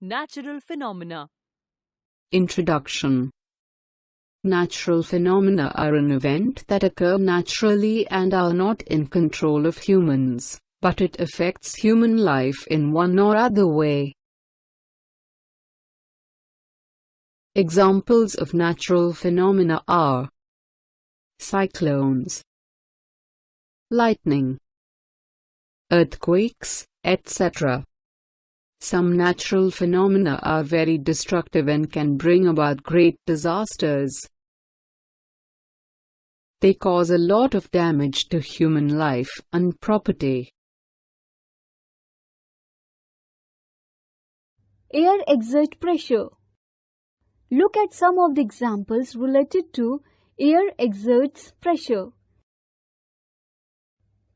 Natural phenomena. Introduction. Natural phenomena are an event that occur naturally and are not in control of humans, but it affects human life in one or other way. Examples of natural phenomena are cyclones, lightning, earthquakes, etc. Some natural phenomena are very destructive and can bring about great disasters. They cause a lot of damage to human life and property. Air exert pressure. Look at some of the examples related to air exerts pressure.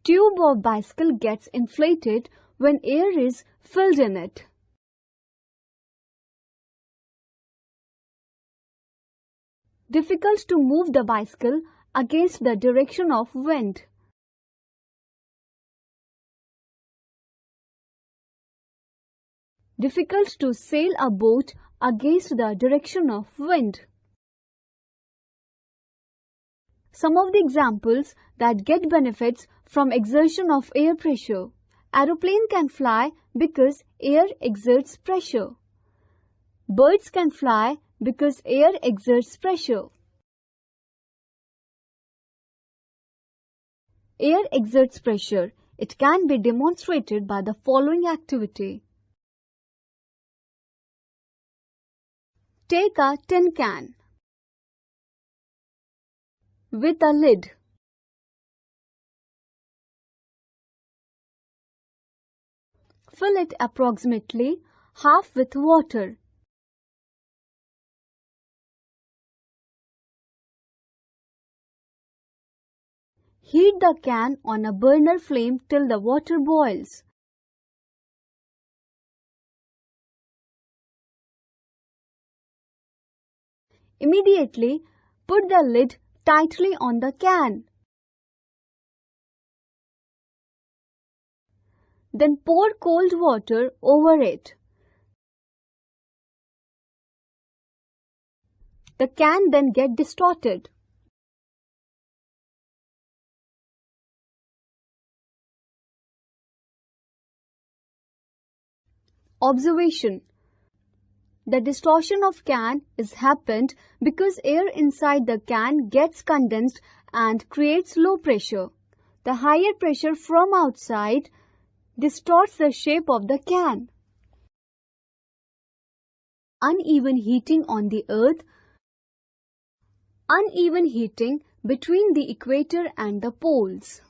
Tube of bicycle gets inflated when air is filled in it. Difficult to move the bicycle against the direction of wind. Difficult to sail a boat against the direction of wind. Some of the examples that get benefits from exertion of air pressure. Aeroplane can fly because air exerts pressure. Birds can fly because air exerts pressure. Air exerts pressure. It can be demonstrated by the following activity. Take a tin can with a lid. Fill it approximately half with water. Heat the can on a burner flame till the water boils. Immediately put the lid tightly on the can. Then pour cold water over it. The can then gets distorted. Observation. The distortion of can is happened because air inside the can gets condensed and creates low pressure. The higher pressure from outside distorts the shape of the can. Uneven heating on the earth. Uneven heating between the equator and the poles.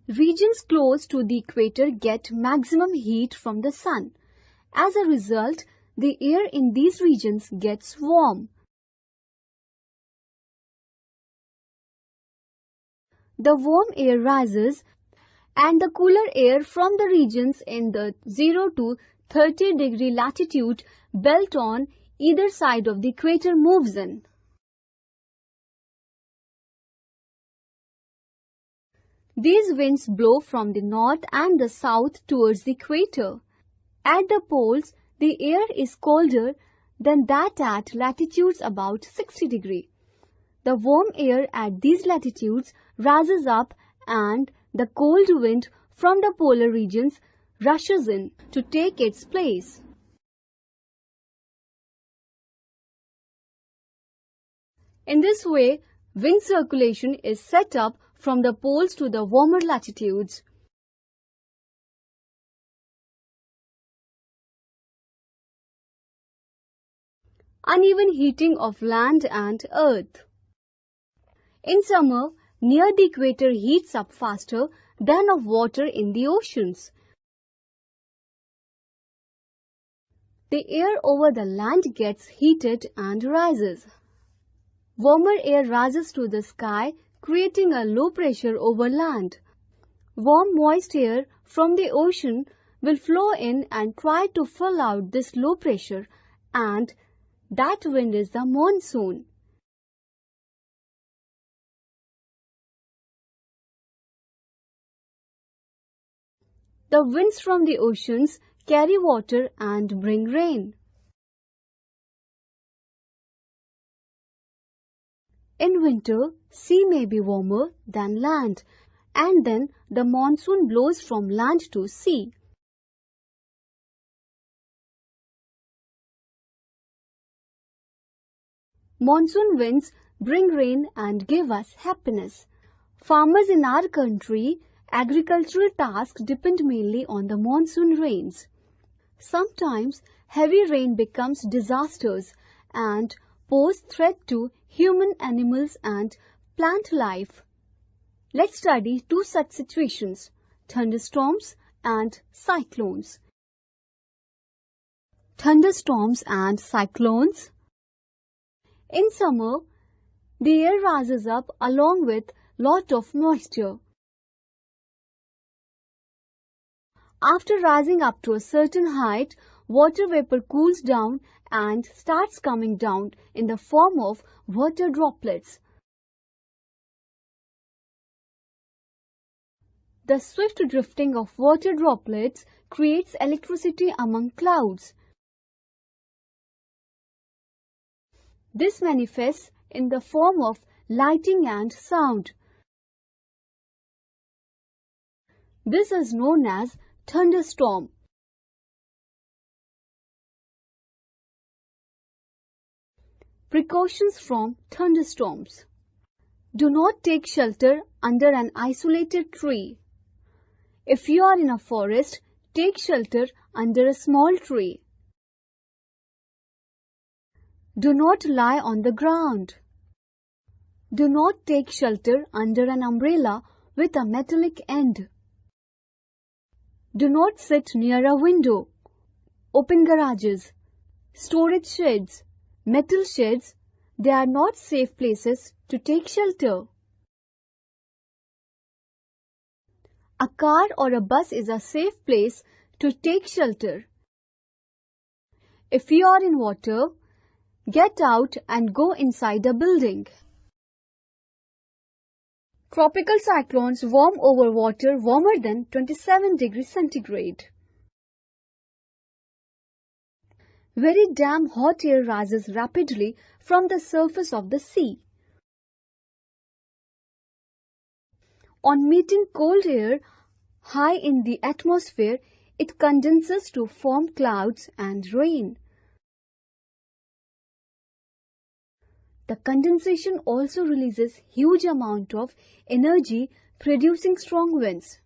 Regions close to the equator get maximum heat from the sun. As a result, the air in these regions gets warm. The warm air rises and the cooler air from the regions in the 0 to 30 degree latitude belt on either side of the equator moves in. These winds blow from the north and the south towards the equator. At the poles, the air is colder than that at latitudes about 60 degrees. The warm air at these latitudes rises up and the cold wind from the polar regions rushes in to take its place. In this way, wind circulation is set up from the poles to the warmer latitudes. Uneven heating of land and earth. In summer, near the equator heats up faster than of water in the oceans. The air over the land gets heated and rises. Warmer air rises to the sky, creating a low pressure over land. Warm moist air from the ocean will flow in and try to fill out this low pressure, and that wind is the monsoon. The winds from the oceans carry water and bring rain. In winter, sea may be warmer than land, and then the monsoon blows from land to sea. Monsoon winds bring rain and give us happiness. Farmers in our country, agricultural tasks depend mainly on the monsoon rains. Sometimes heavy rain becomes disasters and pose threat to human, animals and plant life. Let's study two such situations, thunderstorms and cyclones. Thunderstorms and cyclones. In summer, the air rises up along with lot of moisture. After rising up to a certain height, water vapor cools down and starts coming down in the form of water droplets. The swift drifting of water droplets creates electricity among clouds. This manifests in the form of lighting and sound. This is known as thunderstorm. Precautions from thunderstorms. Do not take shelter under an isolated tree. If you are in a forest, take shelter under a small tree. Do not lie on the ground. Do not take shelter under an umbrella with a metallic end. Do not sit near a window. Open garages, storage sheds, metal sheds, they are not safe places to take shelter. A car or a bus is a safe place to take shelter. If you are in water, get out and go inside a building. Tropical cyclones warm over water warmer than 27 degrees centigrade. Very damn hot air rises rapidly from the surface of the sea. On meeting cold air high in the atmosphere, it condenses to form clouds and rain. The condensation also releases huge amount of energy, producing strong winds.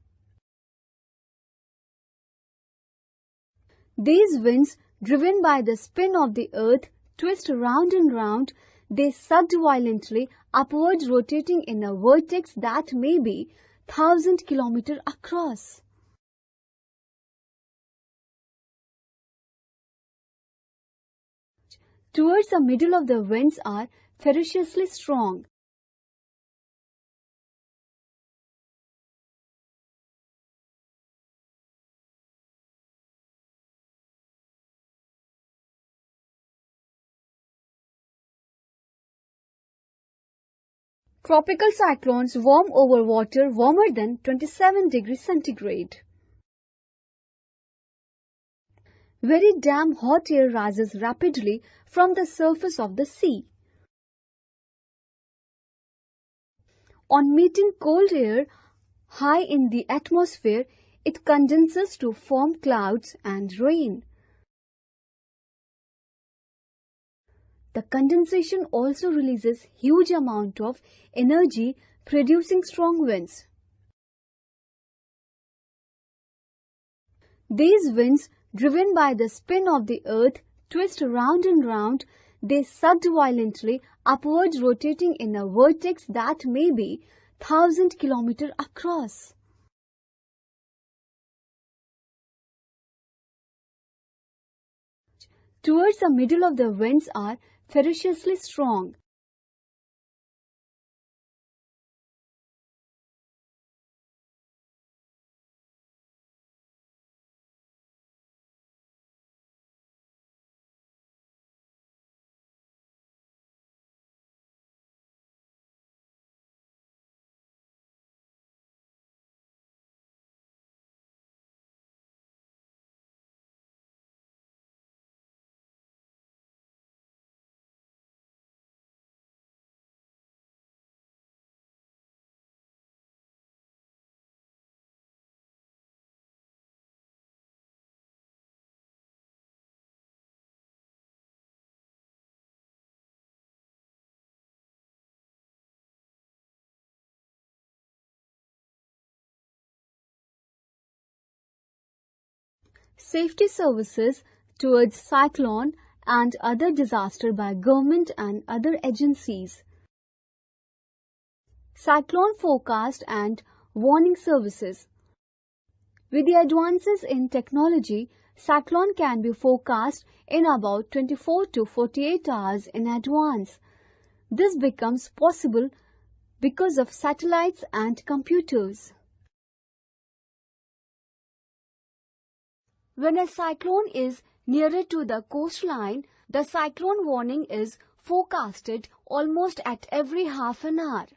These winds, driven by the spin of the earth, twist round and round. They surge violently upwards, rotating in a vortex that may be 1,000 kilometers across. Towards the middle of the winds are ferociously strong. Tropical cyclones warm over water warmer than 27 degrees centigrade. Very damn hot air rises rapidly from the surface of the sea. On meeting cold air high in the atmosphere, it condenses to form clouds and rain. The condensation also releases huge amount of energy, producing strong winds. These winds, driven by the spin of the earth, twist round and round. They surge violently upwards, rotating in a vortex that may be 1,000 kilometers across. Towards the middle of the winds are ferociously strong. safety services towards cyclone and other disaster by government and other agencies. Cyclone forecast and warning services. With the advances in technology, cyclone can be forecast in about 24 to 48 hours in advance. This becomes possible because of satellites and computers. When a cyclone is nearer to the coastline, the cyclone warning is forecasted almost at every half an hour.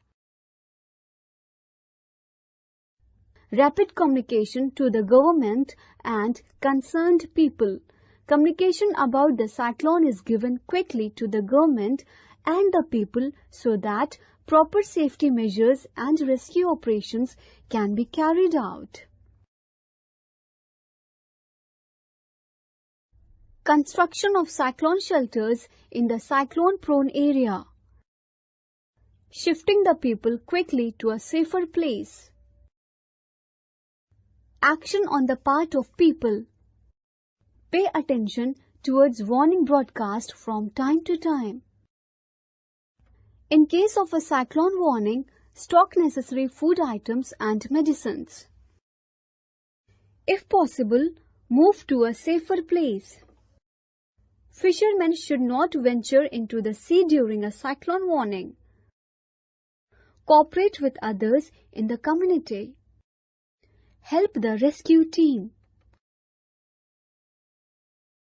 Rapid communication to the government and concerned people. Communication about the cyclone is given quickly to the government and the people so that proper safety measures and rescue operations can be carried out. Construction of cyclone shelters in the cyclone-prone area. Shifting the people quickly to a safer place. Action on the part of people. Pay attention towards warning broadcast from time to time. In case of a cyclone warning, stock necessary food items and medicines. If possible, move to a safer place. Fishermen should not venture into the sea during a cyclone warning. Cooperate with others in the community. Help the rescue team.